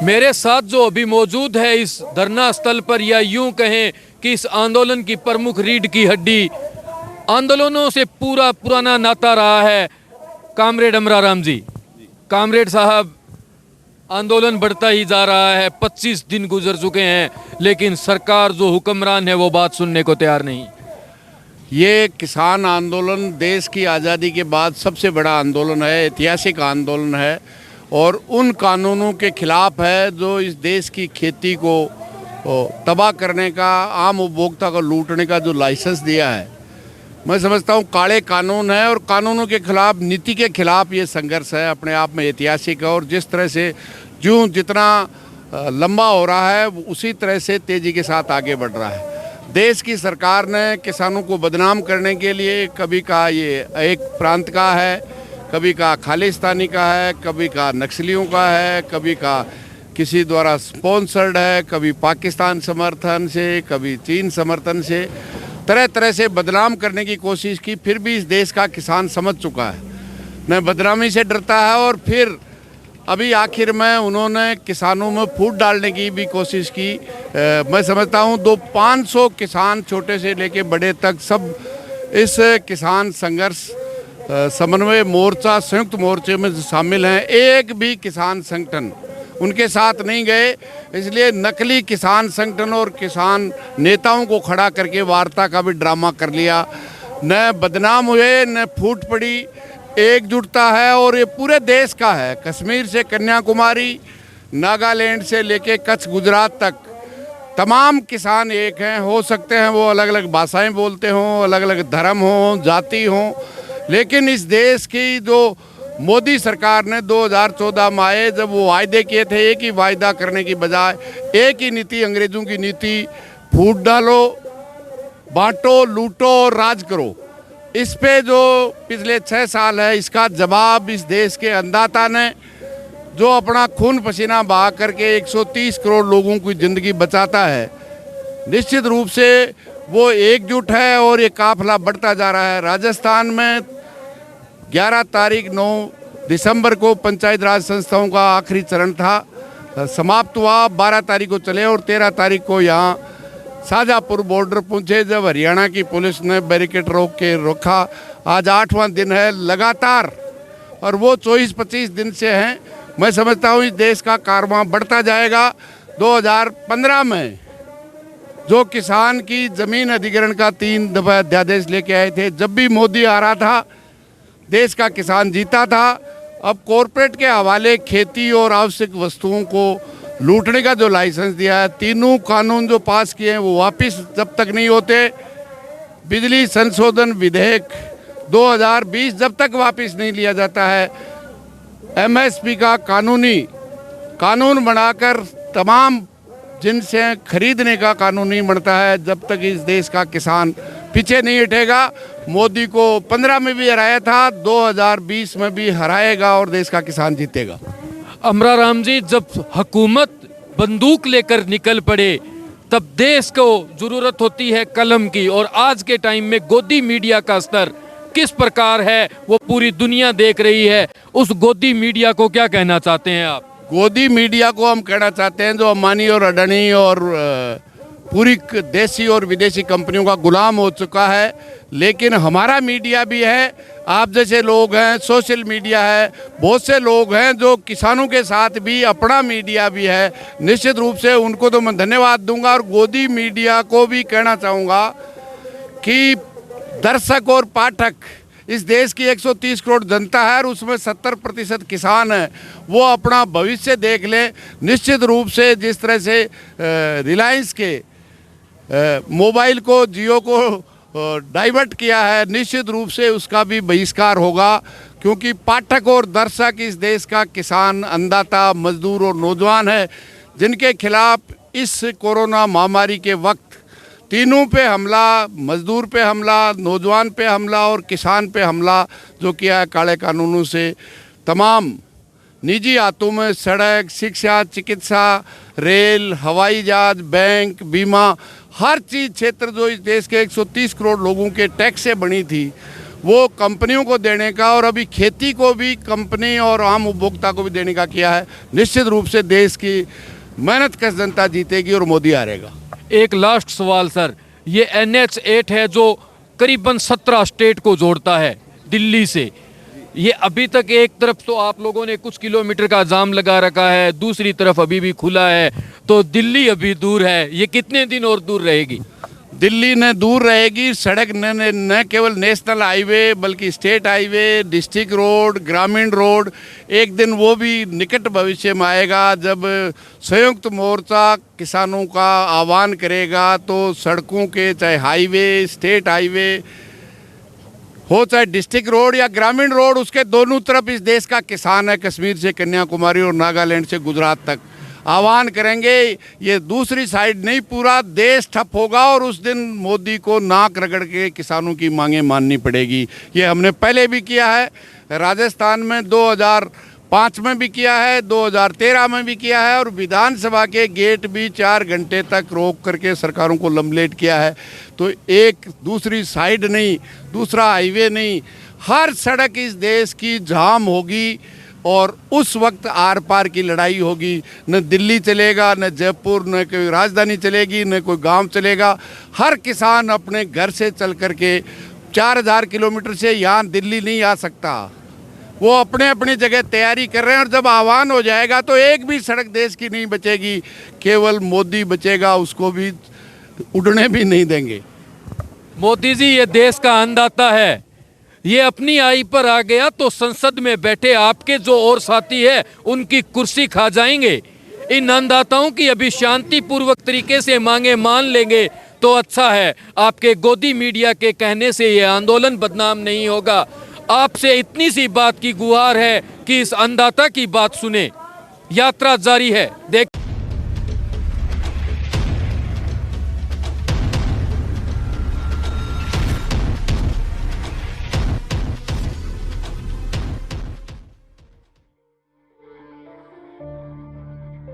मेरे साथ जो अभी मौजूद है इस धरना स्थल पर, या यूं कहें कि इस आंदोलन की प्रमुख रीढ़ की हड्डी, आंदोलनों से पूरा पुराना नाता रहा है, कामरेड अमराराम जी। कामरेड साहब, आंदोलन बढ़ता ही जा रहा है, 25 दिन गुजर चुके हैं, लेकिन सरकार जो हुक्मरान है वो बात सुनने को तैयार नहीं। ये किसान आंदोलन देश की आज़ादी के बाद सबसे बड़ा आंदोलन है, ऐतिहासिक आंदोलन है और उन कानूनों के खिलाफ है जो इस देश की खेती को तबाह करने का, आम उपभोक्ता को लूटने का जो लाइसेंस दिया है। मैं समझता हूँ काले कानून है और कानूनों के खिलाफ, नीति के खिलाफ ये संघर्ष है, अपने आप में ऐतिहासिक है। और जिस तरह से जितना लंबा हो रहा है उसी तरह से तेज़ी के साथ आगे बढ़ रहा है। देश की सरकार ने किसानों को बदनाम करने के लिए कभी कहा ये एक प्रांत का है, कभी कहा खालिस्तानी का है, कभी कहा नक्सलियों का है, कभी कहा किसी द्वारा स्पॉन्सर्ड है, कभी पाकिस्तान समर्थन से, कभी चीन समर्थन से, तरह तरह से बदनाम करने की कोशिश की। फिर भी इस देश का किसान समझ चुका है, न बदनामी से डरता है। और फिर अभी आखिर में उन्होंने किसानों में फूट डालने की भी कोशिश की। मैं समझता हूँ 500 किसान छोटे से लेके बड़े तक सब इस किसान संघर्ष समन्वय मोर्चा, संयुक्त मोर्चे में शामिल हैं। एक भी किसान संगठन उनके साथ नहीं गए, इसलिए नकली किसान संगठन और किसान नेताओं को खड़ा करके वार्ता का भी ड्रामा कर लिया। न बदनाम हुए, न फूट पड़ी, एकजुटता है और ये पूरे देश का है। कश्मीर से कन्याकुमारी, नागालैंड से लेके कच्छ, गुजरात तक तमाम किसान एक हैं। हो सकते हैं वो अलग अलग भाषाएं बोलते हों, अलग अलग धर्म हों, जाति हों, लेकिन इस देश की जो मोदी सरकार ने 2014 में आए, जब वो वायदे किए थे, एक ही वायदा करने की बजाय एक ही नीति, अंग्रेज़ों की नीति, फूट डालो, बांटो, लूटो और राज करो। इस पे जो पिछले 6 साल है, इसका जवाब इस देश के अन्नदाता ने, जो अपना खून पसीना बहा करके 130 करोड़ लोगों की ज़िंदगी बचाता है, निश्चित रूप से वो एकजुट है और ये काफिला बढ़ता जा रहा है। राजस्थान में 11 तारीख 9 दिसंबर को पंचायत राज संस्थाओं का आखिरी चरण था, समाप्त हुआ। 12 तारीख को चले और 13 तारीख को यहाँ शाहजहाँपुर बॉर्डर पहुँचे, जब हरियाणा की पुलिस ने बैरिकेड रोक के रखा। आज 8वां दिन है लगातार, और वो 24-25 दिन से हैं। मैं समझता हूँ इस देश का कारवां बढ़ता जाएगा। 2015 में जो किसान की ज़मीन अधिग्रहण का 3 दफ़ा अध्यादेश लेके आए थे, जब भी मोदी आ रहा था देश का किसान जीता था। अब कॉरपोरेट के हवाले खेती और आवश्यक वस्तुओं को लूटने का जो लाइसेंस दिया है, तीनों कानून जो पास किए हैं वो वापस जब तक नहीं होते, बिजली संशोधन विधेयक 2020 जब तक वापस नहीं लिया जाता है, एमएसपी का कानून बनाकर तमाम जिनसे खरीदने का कानून नहीं बनता है, जब तक इस देश का किसान पीछे नहीं हटेगा। मोदी को 15 में भी हराया था, 2020 में भी हराएगा और देश का किसान जीतेगा। अमराराम जी, जब हुकूमत बंदूक लेकर निकल पड़े तब देश को ज़रूरत होती है कलम की, और आज के टाइम में गोदी मीडिया का स्तर किस प्रकार है वो पूरी दुनिया देख रही है। उस गोदी मीडिया को क्या कहना चाहते हैं आप? गोदी मीडिया को हम कहना चाहते हैं जो अंबानी और अडानी और पूरी देसी और विदेशी कंपनियों का गुलाम हो चुका है। लेकिन हमारा मीडिया भी है, आप जैसे लोग हैं, सोशल मीडिया है, बहुत से लोग हैं जो किसानों के साथ भी अपना मीडिया भी है। निश्चित रूप से उनको तो मैं धन्यवाद दूंगा। और गोदी मीडिया को भी कहना चाहूँगा कि दर्शक और पाठक, इस देश की 130 करोड़ जनता है और उसमें 70% किसान है, वो अपना भविष्य देख लें। निश्चित रूप से जिस तरह से रिलायंस के मोबाइल को, जियो को डाइवर्ट किया है, निश्चित रूप से उसका भी बहिष्कार होगा, क्योंकि पाठक और दर्शक इस देश का किसान, अन्नदाता, मजदूर और नौजवान है, जिनके खिलाफ इस कोरोना महामारी के वक्त तीनों पे हमला, मजदूर पे हमला, नौजवान पे हमला और किसान पे हमला जो किया है काले कानूनों से। तमाम निजी हाथों में सड़क, शिक्षा, चिकित्सा, रेल, हवाई जहाज, बैंक, बीमा, हर चीज़ क्षेत्र जो इस देश के 130 करोड़ लोगों के टैक्स से बनी थी, वो कंपनियों को देने का और अभी खेती को भी कंपनी और आम उपभोक्ता को भी देने का किया है। निश्चित रूप से देश की मेहनतकश जनता जीतेगी और मोदी हारेगा। एक लास्ट सवाल सर, ये NH8 है जो करीबन 17 स्टेट को जोड़ता है दिल्ली से। ये अभी तक एक तरफ तो आप लोगों ने कुछ किलोमीटर का जाम लगा रखा है, दूसरी तरफ अभी भी खुला है, तो दिल्ली अभी दूर है। ये कितने दिन और दूर रहेगी? दिल्ली न दूर रहेगी। सड़क न केवल नेशनल हाईवे बल्कि स्टेट हाईवे, डिस्ट्रिक्ट रोड, ग्रामीण रोड, एक दिन वो भी निकट भविष्य में आएगा जब संयुक्त मोर्चा किसानों का आह्वान करेगा तो सड़कों के, चाहे हाईवे, स्टेट हाईवे हो, चाहे डिस्ट्रिक्ट रोड या ग्रामीण रोड, उसके दोनों तरफ इस देश का किसान है, कश्मीर से कन्याकुमारी और नागालैंड से गुजरात तक आह्वान करेंगे। ये दूसरी साइड नहीं, पूरा देश ठप होगा और उस दिन मोदी को नाक रगड़ के किसानों की मांगें माननी पड़ेगी। ये हमने पहले भी किया है, राजस्थान में 2005 में भी किया है, 2013 में भी किया है और विधानसभा के गेट भी 4 घंटे तक रोक करके सरकारों को लंबलेट किया है। तो एक दूसरी साइड नहीं, दूसरा हाईवे नहीं, हर सड़क इस देश की जाम होगी और उस वक्त आर पार की लड़ाई होगी। न दिल्ली चलेगा, न जयपुर, न कोई राजधानी चलेगी, न कोई गांव चलेगा। हर किसान अपने घर से चल करके 4000 किलोमीटर से यहाँ दिल्ली नहीं आ सकता। वो अपने अपनी जगह तैयारी कर रहे हैं और जब आह्वान हो जाएगा तो एक भी सड़क देश की नहीं बचेगी, केवल मोदी बचेगा, उसको भी उड़ने भी नहीं देंगे। मोदी जी ये देश का अन्नदाता है, ये अपनी आई पर आ गया तो संसद में बैठे आपके जो और साथी है उनकी कुर्सी खा जाएंगे। इन अन्नदाताओं की अभी शांतिपूर्वक तरीके से मांगे मान लेंगे तो अच्छा है। आपके गोदी मीडिया के कहने से ये आंदोलन बदनाम नहीं होगा। आपसे इतनी सी बात की गुहार है कि इस अन्नदाता की बात सुने। यात्रा जारी है, देखते